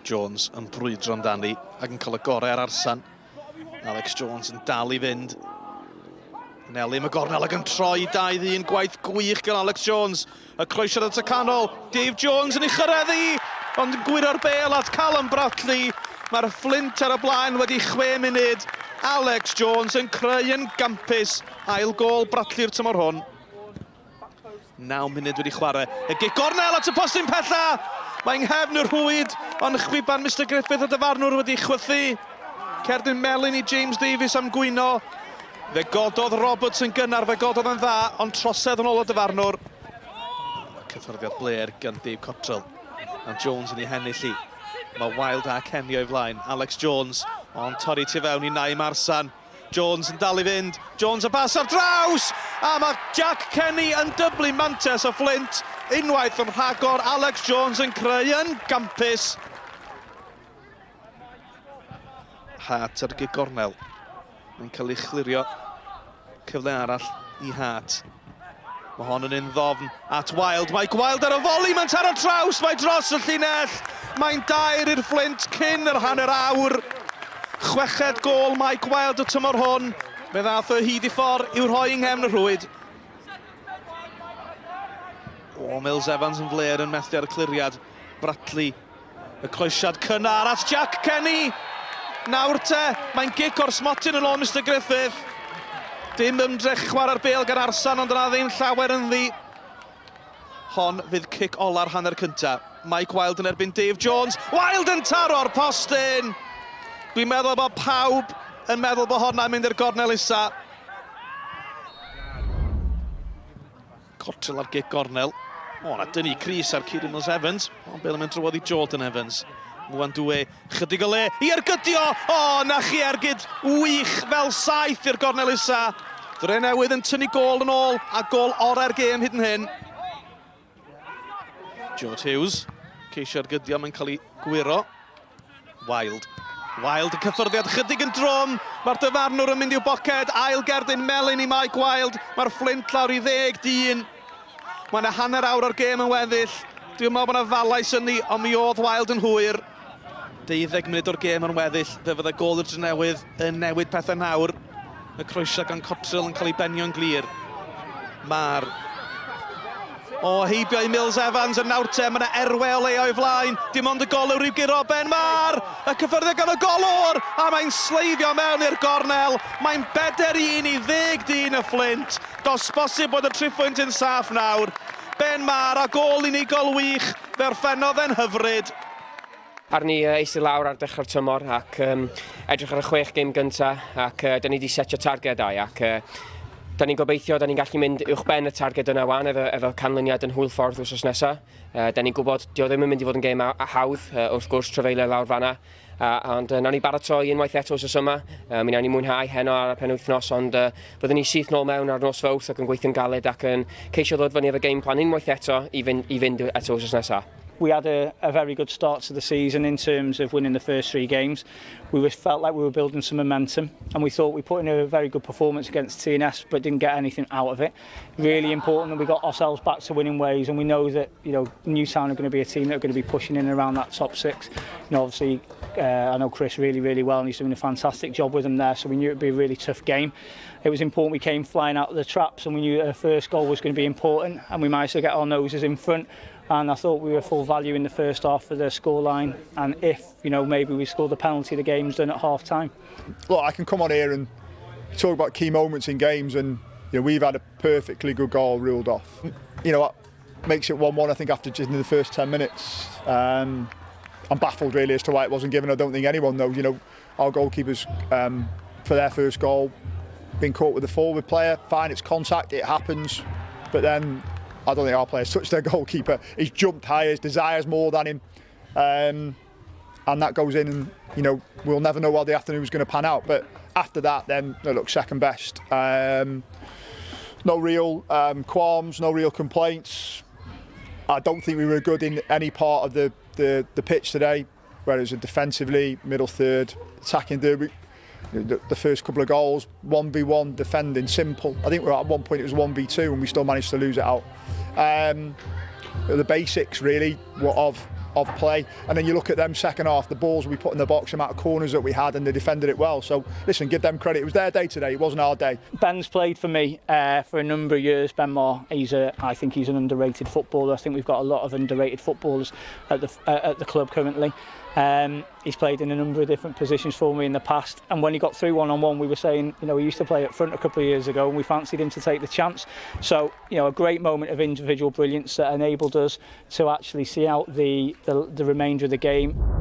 Jones yn brwydro amdani ac yn cael y gorau ar arsan. Alex Jones yn dal i fynd. Nelly mae gornel ac yn troi 2-1, gwaith gwych gan Alex Jones. Y croesiad at y canol, Dave Jones yn ei chyreddu, ond yn gwir ar bel at Callum Bradley. Mae'r Fflint ar y blaen wedi 6 munud. Alex Jones yn creu yn gampus. Ail gol Bradley'r tymor hwn. 9 munud wedi chwarae. Y gig gornel at y postyn pella. Mae'n nghefn y rhwyd, ond chwiban Mr Griffith y dyfarnwr wedi chwythu. Cerdyn melyn i James Davies am gwyno. Fe gododd Roberts yn gynnar, fe gododd yn dda, ond trosedd yn ôl y dyfarnwr. Cyffyrddiad bler gan Dave Cottrell. A Jones yn ei hennill i. Mae Wild a Kenny o'i flaen. Alex Jones, ond torri tu fewn i Naim Arsan. Jones yn dal i fynd. Jones yn pas ar draws! A mae Jack Kenny yn dyblu mantes o Flint. Unwaith yn rhagor, Alex Jones yn creu yn gampus. Hart ar gig gornel. Mae'n cael ei chlirio. Cyfle arall i Hart. Mae hon yn un ddofn at Wild. Mae Wild ar y foli, mae'n taro traws, mae dros y llinell. Mae'n 2 i'r Flint cyn yr hanner awr. 6 gol mae Wild y tymor hwn. Fe ddath o hyd i ffordd i'w rhoi yng nghefn y rhwyd. O, Mills Evans yn fler yn methu ar y cliriad. Bradley, y croesiad cynnar at Jack Kenny. Nawr te, mae'n gic o'r smotyn yn ôl Mr Griffith. Dim ymdrech chwarae'r bel gan Arsan, ond yna ddim llawer yn ddi. Hon fydd cic ola'r hanner cynta. Mike Wild yn erbyn Dave Jones. Wild yn taro'r postyn! Dwi'n meddwl bod pawb yn meddwl bod hwnna'n mynd i'r gornel isa. Cottrell ar gic gornel. O, na dynnu Cris ar Kieran Mills Evans. Ond bel yn mynd drwodd i Jordan Evans. Mwan dwe, chydig o le, i ergydio! O, na chi ergyd wych fel saith i'r gornel isa. Drenewydd yn tynnu gol yn ôl, a gol orau'r gêm hyd yn hyn. George Hughes, ceisio ergydio, mae'n cael ei gwiro. Wild. Wild yn cyffyrddiad chydig yn drwm. Mae'r dyfarnwr yn mynd i'w boced, ail gerdyn melyn i Mike Wild. Mae'r Flint lawr i 10-1. Mae yna hanner awr o'r gêm yn weddill. Dwi'n meddwl bod yna falais yn ni, ond mi oedd Wild yn hwyr. 12 munud o'r gêm yn weddill, fe fydd y gol y Drenewydd yn newid pethau nawr. Y croesiad gan Cottrell yn cael ei benio'n glir. Mae'r... O, heibio i Mills Evans yn nawr te, mae yna erwe o leo i flaen. Dim ond y golwr i'w giro Ben Mar. Y cyffyrddiad gan y golwr, a mae'n sleifio mewn i'r gornel. Mae'n 4-1 i 10-1 y Flint. Dos bosib bod y triphwynt yn saff nawr. Ben Mar a gol unigol wych, fe orffennodd e'n hyfryd. Ar ni eistedd lawr ar dechrau'r tymor ac edrych ar y 6 gêm gyntaf ac da ni wedi setio targedau ac da ni'n gobeithio da ni'n gallu mynd uwchben y targed yna wan efo canlyniad yn hwyl ffordd wrth nesaf. Da ni'n gwybod dio ddim yn mynd i fod yn gêm hawdd wrth gwrs trefeilio lawr fanna. Ond nawn ni baratoi unwaith eto os yma. Mi nawn ni mwynhau heno ar y penwythnos, ond byddwn ni syth nôl mewn ar nos fawrth ac yn gweithio'n galed ac yn ceisio ddod fyny efo game plan unwaith eto i fynd eto os nesaf. We had a very good start to the season in terms of winning the first 3 games. We felt like we were building some momentum, and we thought we put in a very good performance against TNS, but didn't get anything out of it. Really important that we got ourselves back to winning ways, and we know that Newtown are going to be a team that are going to be pushing in around that top 6. Obviously, I know Chris really well, and he's doing a fantastic job with them there. So we knew it'd be a really tough game. It was important we came flying out of the traps, and we knew our first goal was going to be important, and we managed to get our noses in front. And I thought we were full value in the first half of the scoreline. And if, maybe we scored the penalty, the game's done at half time. Look, I can come on here and talk about key moments in games, and we've had a perfectly good goal ruled off. What makes it 1-1, I think, after just in the first 10 minutes. I'm baffled really as to why it wasn't given. I don't think anyone knows. Our goalkeepers for their first goal been caught with the forward player. Fine, it's contact, it happens, but then I don't think our players touched their goalkeeper. He's jumped higher, his desires more than him. And that goes in, and we'll never know how the afternoon's going to pan out. But after that, then look, second best. No real qualms, no real complaints. I don't think we were good in any part of the pitch today, whether it was defensively, middle third, attacking third. The first couple of goals, 1v1 defending, simple. I think at one point it was 1v2 and we still managed to lose it out. The basics really of of play. And then you look at them second half, the balls we put in the box, the amount of corners that we had, and they defended it well. So listen, give them credit. It was their day today, it wasn't our day. Ben's played for me for a number of years. Ben Moore, I think he's an underrated footballer. I think we've got a lot of underrated footballers at the club currently. He's played in a number of different positions for me in the past, and when he got through one-on-one, we were saying, you know, he used to play up front a couple of years ago and we fancied him to take the chance. So, you know, a great moment of individual brilliance that enabled us to actually see out the remainder of the game.